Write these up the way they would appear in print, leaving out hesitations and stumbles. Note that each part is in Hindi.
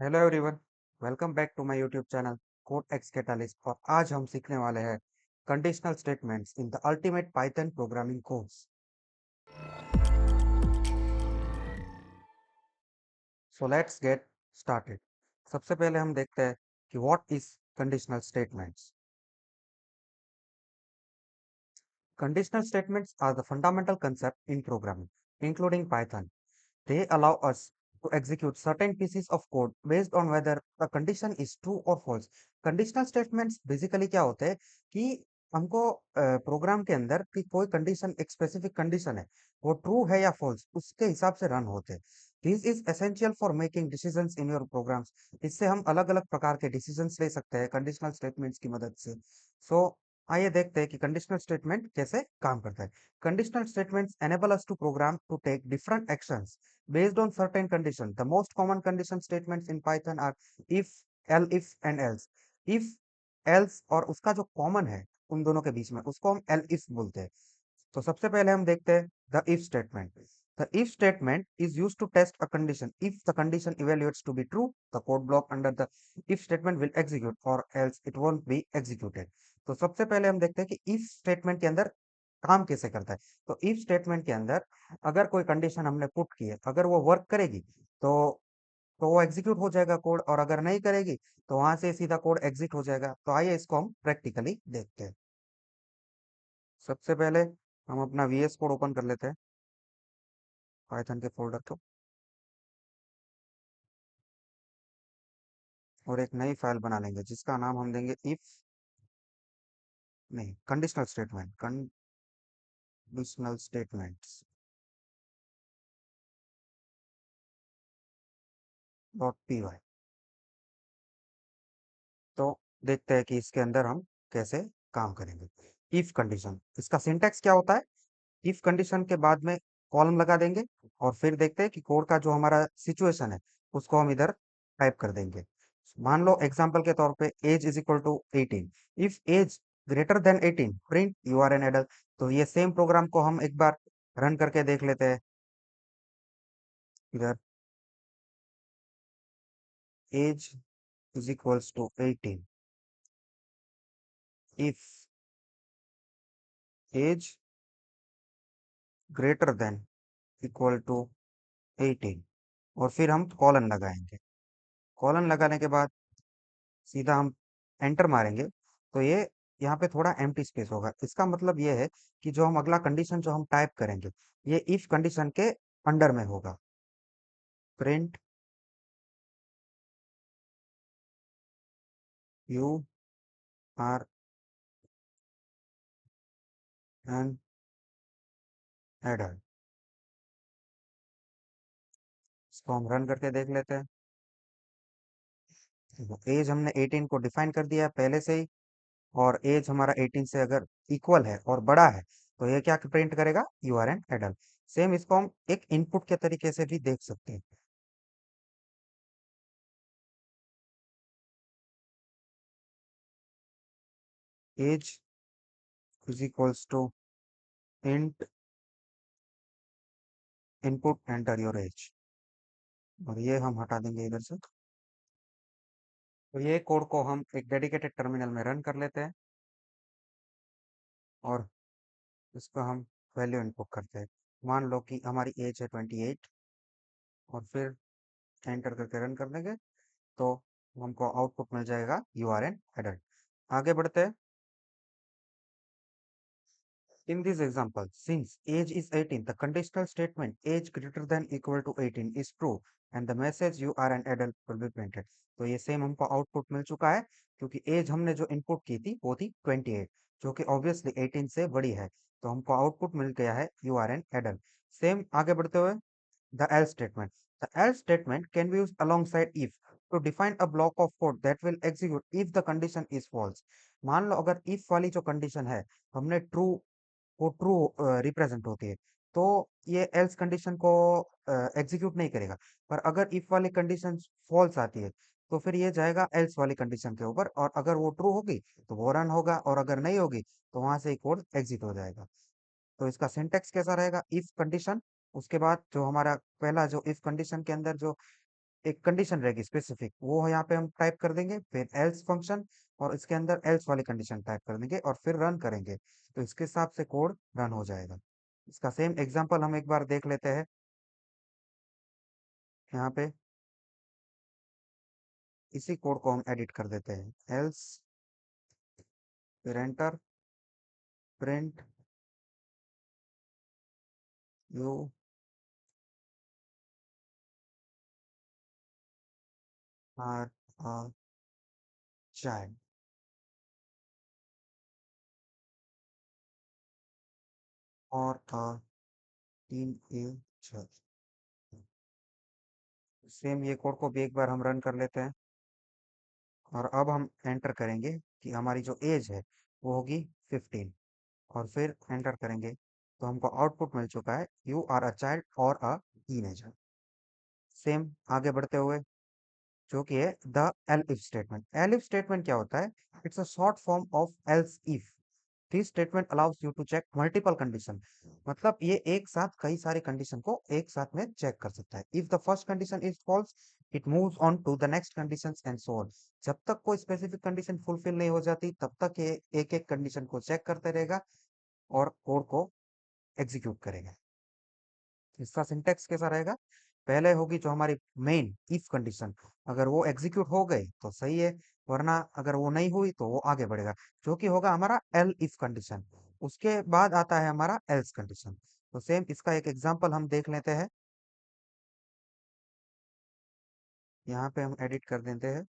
Hello everyone. Welcome back to my YouTube channel code X catalyst. और आज हम सीखने वाले हैं conditional statements in the ultimate Python programming course. So let's get started. सबसे पहले हम देखते हैं कि what is conditional statements. Conditional statements are the fundamental concept in programming, including Python. They allow us to execute certain pieces of code based on whether the condition is true or false. Conditional statements basically क्या होते हैं कि हमको प्रोग्राम के अंदर कि कोई कंडीशन, एक स्पेसिफिक कंडीशन है, वो ट्रू है या फॉल्स, उसके हिसाब से रन होते हैं। This is essential for making decisions in your programs. इससे हम अलग अलग प्रकार के डिसीजंस ले सकते हैं कंडीशनल स्टेटमेंट्स की मदद से। सो आइए देखते हैं कि कंडीशनल स्टेटमेंट कैसे काम करता है। Conditional statements enable us to program to take different actions based on certain conditions. The most common condition statements in Python are if, if and else. If, else और उसका जो कॉमन है उन दोनों के बीच में, उसको हम if बोलते हैं। तो सबसे पहले हम देखते हैं the if statement. The if statement is used to test a condition. If the condition evaluates to be true, the code block under the if statement will execute, or else it won't be executed. तो सबसे पहले हम देखते हैं कि if स्टेटमेंट के अंदर काम कैसे करता है। तो if स्टेटमेंट के अंदर अगर कोई कंडीशन हमने पुट की है, अगर वो वर्क करेगी तो वो एग्जीक्यूट हो जाएगा कोड, और अगर नहीं करेगी तो वहां से सीधा कोड एग्जिट हो जाएगा। तो आइए इसको हम प्रैक्टिकली देखते हैं। सबसे पहले हम अपना वीएस कोड ओपन कर लेते हैं, पाइथन के फोल्डर को, और एक नई फाइल बना लेंगे जिसका नाम हम देंगे इफ, नहीं, conditional statement, conditional statements dot P Y. तो देखते हैं कि इसके अंदर हम कैसे काम करेंगे। इफ कंडीशन, इसका सिंटैक्स क्या होता है? इफ कंडीशन के बाद में कॉलम लगा देंगे, और फिर देखते हैं कि कोड का जो हमारा सिचुएशन है उसको हम इधर टाइप कर देंगे। मान लो एग्जांपल के तौर पे age is equal to 18। If age greater than 18 print you are an adult. तो ये सेम प्रोग्राम को हम एक बार रन करके देख लेते हैं। इधर age is equals to 18 if age greater than equal to 18, और फिर हम कॉलन लगाएंगे। कॉलन लगाने के बाद सीधा हम एंटर मारेंगे, तो ये यहाँ पे थोड़ा एम्प्टी स्पेस होगा। इसका मतलब ये है कि जो हम अगला कंडीशन जो हम टाइप करेंगे, ये इफ कंडीशन के अंडर में होगा। Print you are an adult. इसको हम रन करके देख लेते हैं। एज हमने 18 को डिफाइन कर दिया है पहले से ही, और एज हमारा 18 से अगर इक्वल है और बड़ा है तो ये क्या प्रिंट करेगा? You are an adult. Same इसको हम एक इनपुट के तरीके से भी देख सकते हैं। Age is equals to int input enter your age, और ये हम हटा देंगे इधर से। तो ये कोड को हम एक डेडिकेटेड टर्मिनल में रन कर लेते हैं, और इसको हम वैल्यू इनपुट करते हैं। मान लो कि हमारी एज है 28, और फिर एंटर करके रन कर देंगे तो हमको आउटपुट मिल जाएगा यू आर एन एडल्ट। आगे बढ़ते हैं। In this example, since age is 18, the conditional statement age greater than equal to 18 is true and the message you are an adult will be printed। तो ये सेम हमको आउटपुट मिल चुका है, क्योंकि एज हमने जो इनपुट की थी वो थी 28, जो कि ऑब्वियसली 18 से बड़ी है। तो हमको आउटपुट मिल गया है you are an adult. Same आगे बढ़ते हुए, the else statement. The else statement can be used alongside if to define a block of code that will execute if the condition is false। मान लो अगर if वाली जो कंडीशन है हमने ट्रू, वो ट्रू रिप्रेजेंट होती है, तो ये एल्स कंडीशन को एग्जीक्यूट नहीं करेगा। पर अगर इफ वाली कंडीशन फॉल्स आती है तो फिर ये जाएगा एल्स वाली कंडीशन के ऊपर, और अगर वो ट्रू होगी तो वो रन होगा, और अगर नहीं होगी तो वहां से कोड एग्जिट हो जाएगा। तो इसका सिंटेक्स कैसा रहेगा? इफ कंडीशन, उसके बाद जो हमारा पहला जो इफ कंडीशन के अंदर जो एक कंडीशन रहेगी स्पेसिफिक, वो यहाँ पे हम टाइप कर देंगे, फिर एल्स फंक्शन, और इसके अंदर एल्स वाली कंडीशन टाइप कर देंगे और फिर रन करेंगे, तो इसके हिसाब से कोड रन हो जाएगा। इसका सेम एग्जांपल हम एक बार देख लेते हैं। यहाँ पे इसी कोड को हम एडिट कर देते हैं, एल्स, फिर enter, print you are a child और अ टीनेजर। सेम ये कोड को भी एक बार हम रन कर लेते हैं, और अब हम एंटर करेंगे कि हमारी जो एज है वो होगी 15, और फिर एंटर करेंगे तो हमको आउटपुट मिल चुका है, यू आर अ चाइल्ड और अ टीनेजर। सेम आगे बढ़ते हुए, जो कि है the elif statement. Elif statement क्या होता है? It's a short form of else if. This statement allows you to check multiple condition. मतलब ये एक साथ कई सारी कंडीशन को एक साथ में चेक कर सकता है। If the first condition is false, it moves on to the next condition and so on. जब तक कोई स्पेसिफिक कंडीशन फुलफिल नहीं हो जाती, तब तक ये एक एक कंडीशन को चेक करते रहेगा और कोड को एग्जीक्यूट करेगा। इसका सिंटेक्स कैसा रहेगा? पहले होगी जो हमारी मेन इफ कंडीशन, अगर वो एग्जीक्यूट हो गई तो सही है, वरना अगर वो नहीं हुई तो वो आगे बढ़ेगा, जो कि होगा हमारा एल इफ कंडीशन। उसके बाद आता है हमारा एल्स कंडीशन। तो सेम इसका एक एग्जांपल हम देख लेते हैं। यहाँ पे हम एडिट कर देते हैं,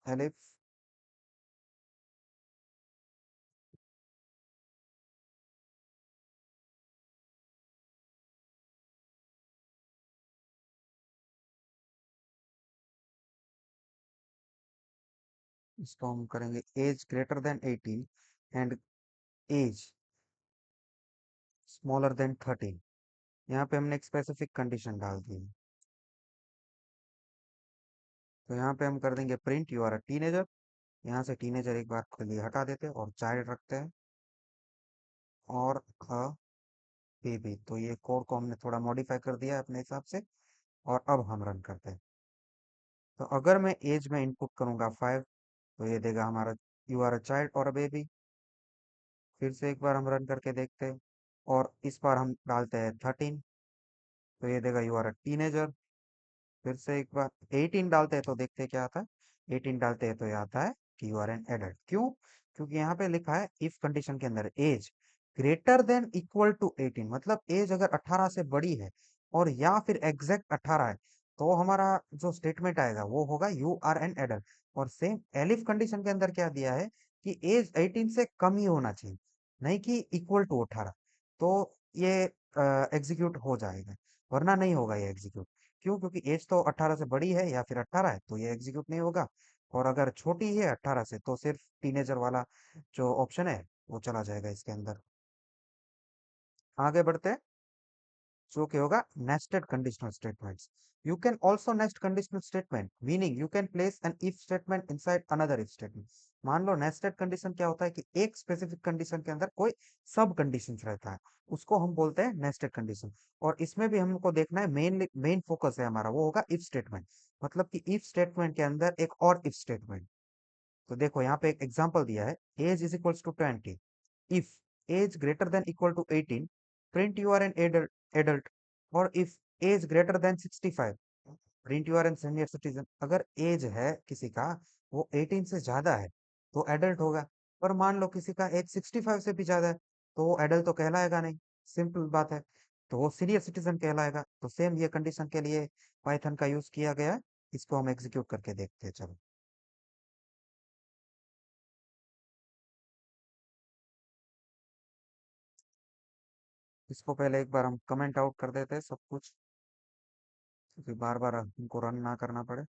एल इफ, इसको हम करेंगे age greater than 18 and age smaller than 13। यहाँ पे हमने एक स्पेसिफिक कंडीशन डाल दी है। तो यहाँ पे हम कर देंगे print you are a teenager. यहाँ से टीनेजर एक बार के लिए हटा देते हैं और चाइल्ड रखते हैं, और अ बेबी। तो ये कोड को हमने थोड़ा मॉडिफाई कर दिया है अपने हिसाब से, और अब हम रन करते हैं। तो अगर मैं एज में इनपुट करूंगा 5, तो ये देगा हमारा यू आर अ चाइल्ड और अ बेबी। फिर से एक बार हम रन करके देखते हैं, और इस बार हम डालते हैं 13, तो ये देगा यू आर अ टीनेजर। फिर से एक बार 18 डालते हैं तो देखते हैं क्या आता है। 18 डालते हैं तो ये आता है कि यू आर एन एडल्ट। क्यों? क्योंकि यहाँ पे लिखा है इफ कंडीशन के अंदर age greater than equal to 18, मतलब एज अगर 18 से बड़ी है और या फिर एग्जैक्ट 18 है, तो हमारा जो स्टेटमेंट आएगा वो होगा यू आर एन एडल्ट। और सेम एलिफ कंडीशन के अंदर क्या दिया है कि एज 18 से कम ही होना चाहिए, नहीं कि इक्वल टू 18। तो ये एग्जीक्यूट हो जाएगा, वरना नहीं होगा ये एग्जीक्यूट। क्यों? क्योंकि एज तो 18 से बड़ी है या फिर 18 है, तो ये एग्जीक्यूट नहीं होगा। और अगर छोटी है 18 से, तो सिर्फ टीनेजर वाला जो ऑप्शन है वो चला जाएगा इसके अंदर। आगे बढ़ते हैं, जो कि होगा nested conditional statements. You can also nest conditional statement, meaning you can place N if statement inside another if statement. मान लो नेस्टेड कंडीशन क्या होता है कि एक स्पेसिफिक कंडीशन के अंदर कोई सब कंडीशन रहता है, उसको हम बोलते हैं नेस्टेड कंडीशन। और इसमें भी हमको देखना है, मेन मेन फोकस है हमारा वो होगा इफ स्टेटमेंट। मतलब कि इफ स्टेटमेंट के अंदर एक और इफ स्टेटमेंट। तो देखो यहाँ पे एक एग्जांपल दिया है, age is equals to 20, if age greater than equal to 18, print you are an adult. और if age greater than 65, print you are an senior citizen. अगर एज है किसी का वो 18 से ज्यादा है तो एडल्ट होगा, पर मान लो किसी का एज 65 से भी ज्यादा है, तो वो एडल्ट तो कहलाएगा नहीं, सिंपल बात है, तो वो सीनियर सिटीजन कहलाएगा। तो सेम ये कंडीशन के लिए पाइथन का यूज किया गया है। इसको हम एग्जीक्यूट करके देखते हैं, चलो। इसको पहले एक बार हम कमेंट आउट कर देते हैं सब कुछ, क्योंकि बार बार हमको रन ना करना पड़े।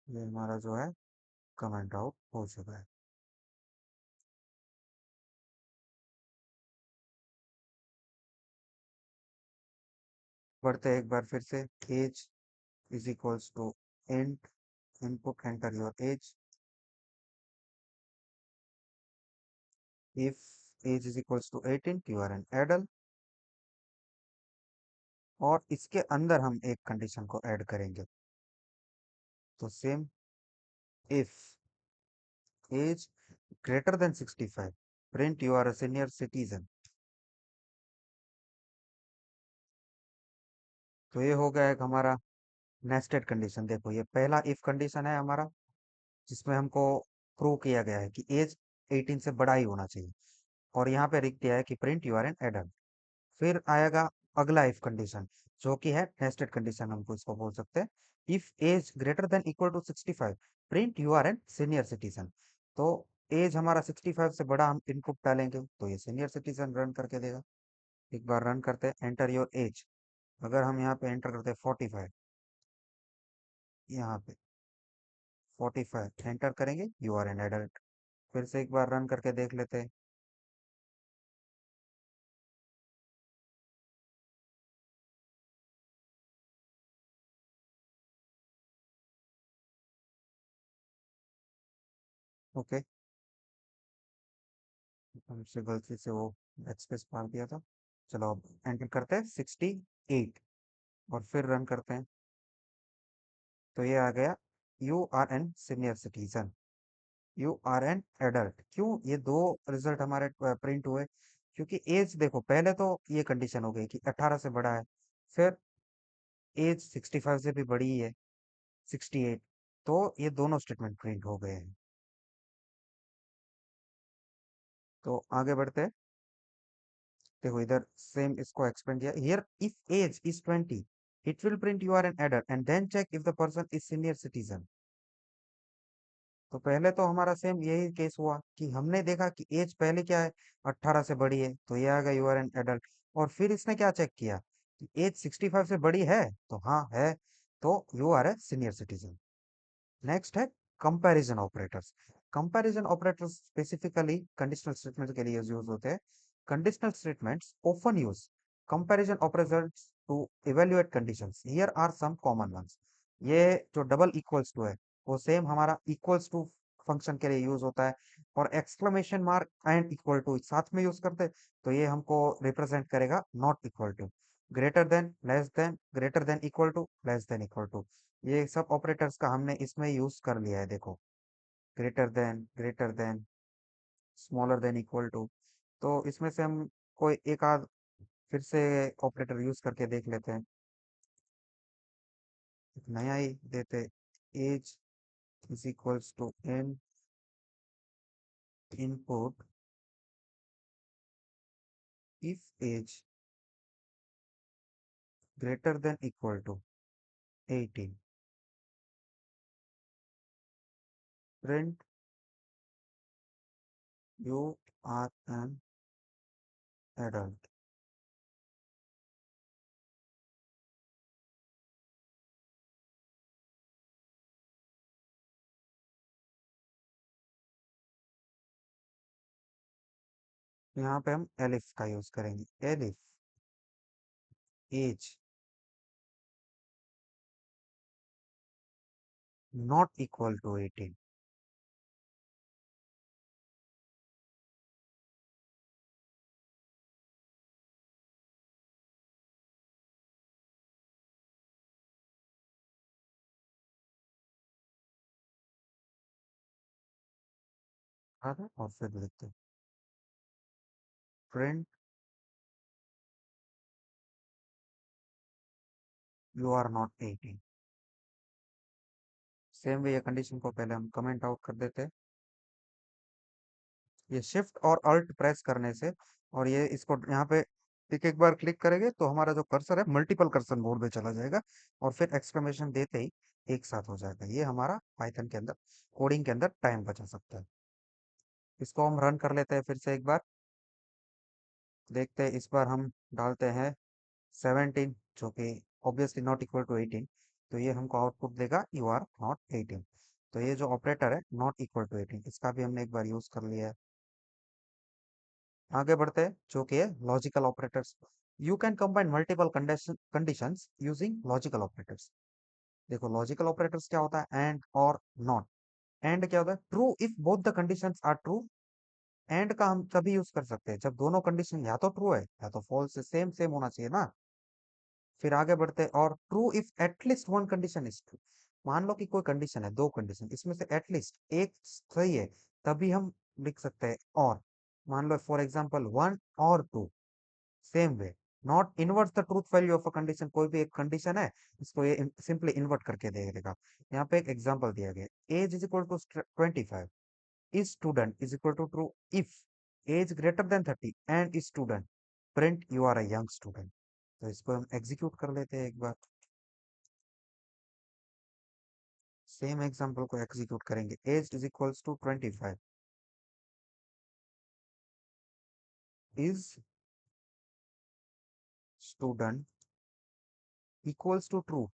ये हमारा जो है कमेंट आउट हो चुका है। बढ़ते हैं एक बार फिर से, age is equals to int input enter your age. If age is equals to 18 you are an adult. और इसके अंदर हम एक कंडीशन को ऐड करेंगे, तो same, if age greater than 65 print you are a senior citizen. तो ये हो गया एक हमारा नेस्टेड कंडीशन। देखो ये पहला इफ कंडीशन है हमारा, जिसमें हमको प्रूव किया गया है कि एज 18 से बड़ा ही होना चाहिए, और यहाँ पे लिख दिया है कि print you are an adult. फिर आएगा अगला इफ कंडीशन, जो कि है नेस्टेड कंडीशन, हमको इसको बोल सकते हैं। If age greater than equal to 65 print you are an senior citizen. तो एज हमारा 65 से बड़ा हम इनपुट डालेंगे तो ये सीनियर सिटीजन रन करके देगा। एक बार रन करते हैं, एंटर योर एज। अगर हम यहाँ पे एंटर करते हैं 45, यहाँ पे 45 एंटर करेंगे, यू आर एन एडल्ट। फिर से एक बार रन करके देख लेते हैं। ओके, हमसे गलती से वो एक्सप्रेस मार दिया था। चलो अब एंटर करते हैं 68, और फिर रन करते हैं, तो ये आ गया you are an senior citizen, you are an adult. क्यों ये दो रिजल्ट हमारे प्रिंट हुए? क्योंकि एज देखो, पहले तो ये कंडीशन हो गई कि 18 से बड़ा है, फिर एज 65 से भी बड़ी है, 68। तो ये दोनों स्टेटमेंट प्रिंट हो गए हैं। तो आगे बढ़ते हैं। देखो इधर सेम इसको एक्सपेंड किया, here if age is 20 it will print you are an adult and then check if the person is senior citizen. तो पहले तो हमारा सेम यही केस हुआ कि हमने देखा कि एज पहले क्या है, 18 से बड़ी है, तो ये आ गया यू आर एन एडल्ट। और फिर इसने क्या चेक किया कि एज 65 से बड़ी है, तो हाँ है, तो you are a senior citizen. Next है comparison operators. Comparison operators specifically conditional statement के लिए यूज होते हैं। Conditional statements often use comparison operators to evaluate conditions. Here are some common ones. ये जो डबल इक्वल्स टू है, वो सेम हमारा इक्वल्स टू फंक्शन के लिए यूज होता है, और exclamation mark and equal to साथ में यूज करते हैं, तो ये हमको रिप्रेजेंट करेगा not equal to, greater than, less than, greater than equal to, less than equal to. ये सब ऑपरेटर्स का हमने इसमें यूज कर लिया है। देखो greater than, smaller than, equal to. तो इसमें से हम कोई एक आध फिर से ऑपरेटर यूज करके देख लेते हैं। एक नया ही देते, age is equals to an input if age greater than equal to 18 print you are an adult. यहाँ पे हम एलिफ का यूज करेंगे, elif age not equal to 18। और फिर लिखते print you are not 18। Same way ये कंडीशन को पहले हम कमेंट आउट कर देते हैं। ये शिफ्ट और अल्ट प्रेस करने से, और ये इसको यहाँ पे एक एक बार क्लिक करेंगे, तो हमारा जो कर्सर है मल्टीपल कर्सर मोड में चला जाएगा, और फिर एक्सक्लेमेशन देते ही एक साथ हो जाएगा। ये हमारा पाइथन के अंदर कोडिंग के अंदर टाइम बचा सकता है। इसको हम रन कर लेते हैं फिर से एक बार, देखते हैं। इस बार हम डालते हैं 17, जो कि ऑब्वियसली नॉट इक्वल टू 18, तो ये हमको आउटपुट देगा यू आर नॉट 18। तो ये जो ऑपरेटर है नॉट इक्वल टू 18, इसका भी हमने एक बार यूज कर लिया है। आगे बढ़ते हैं, जो कि है logical operators. You can combine multiple conditions using logical operators. देखो लॉजिकल ऑपरेटर्स क्या होता है, एंड और नॉट। एंड क्या होता है, true if both the conditions are true, and का हम तभी यूज कर सकते हैं जब दोनों कंडीशन या तो ट्रू है या तो फॉल्स है, सेम सेम होना चाहिए ना। फिर आगे बढ़ते हैं, और true if at least one condition is true. मान लो कि कोई कंडीशन है, दो कंडीशन, इसमें से एटलीस्ट एक सही है, तभी हम लिख सकते हैं और। मान लो फॉर एग्जांपल वन और two, same way, not invert the truth value of a condition. कोई भी एक कंडीशन है, इसको ये सिंपली इन्वर्ट करके दे देगा। यहाँ पे एक एग्जांपल दिया गया, age is equal to 25, is student is equal to true if age greater than 30 and is student, print you are a young student। तो इसको हम एग्जीक्यूट कर लेते हैं एक बार। सेम एग्जांपल को एग्जीक्यूट करेंगे, age is equals to 25, is student equals to true.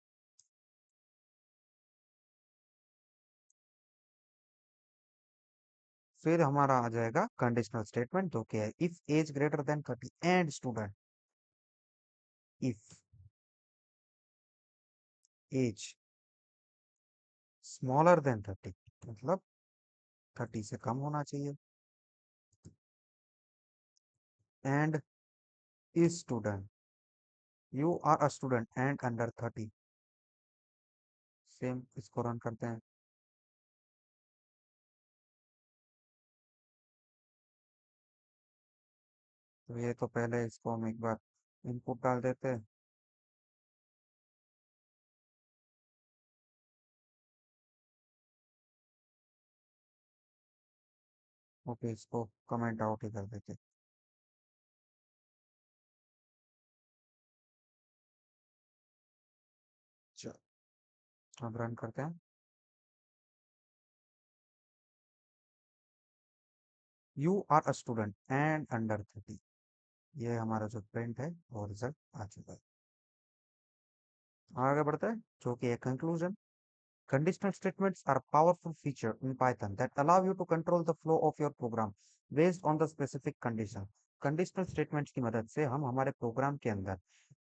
फिर हमारा आ जाएगा कंडीशनल स्टेटमेंट, जो कि है if age greater than 30 and student, if age smaller than 30, मतलब 30 से कम होना चाहिए, and is student, you are a student and under 30। Same इसको रन करते हैं। तो ये तो पहले इसको हम एक बार इनपुट डाल देते हैं। ओके, इसको कमेंट आउट ही कर देते हैं। चलो, अब रन करते हैं। You are a student and under 30, ये हमारा जो प्रिंट है वो रिजल्ट आ चुका है। आगे बढ़ते हैं, जो कि है conclusion. Conditional statements are a powerful feature in Python that allow you to control the flow of your program based on the specific condition। Conditional statements की मदद से हम हमारे प्रोग्राम के अंदर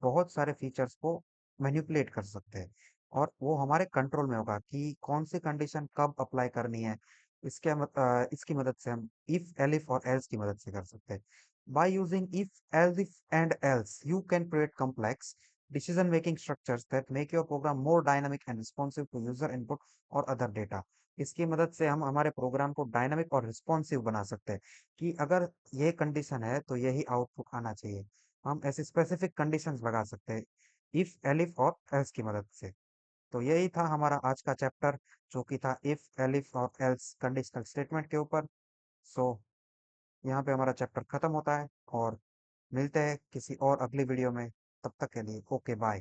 बहुत सारे फीचर्स को मैनिपुलेट कर सकते हैं, और वो हमारे कंट्रोल में होगा कि कौन सी कंडीशन कब अप्लाई करनी है। इसकी मदद से हम इफ, एलिफ और एल्स की मदद से कर सकते हैं। By using if, else and else you can create complex decision making structures that make your program more dynamic and responsive to user input और other data। इसकी मदद से हम हमारे प्रोग्राम को डायनामिक और रिस्पॉन्सिव बना सकते हैं, कि अगर ये कंडीशन है तो यही आउटपुट आना चाहिए। हम ऐसे स्पेसिफिक कंडीशंस लगा सकते हैं इफ, एलिफ और एल्स की मदद से। तो यही था हमारा आज का चैप्टर, जो कि था इफ, एलिफ और एल्स कंडीशनल स्टेटमेंट के ऊपर। सो यहाँ पे हमारा चैप्टर खत्म होता है, और मिलते हैं किसी और अगली वीडियो में। तब तक के लिए ओके बाय।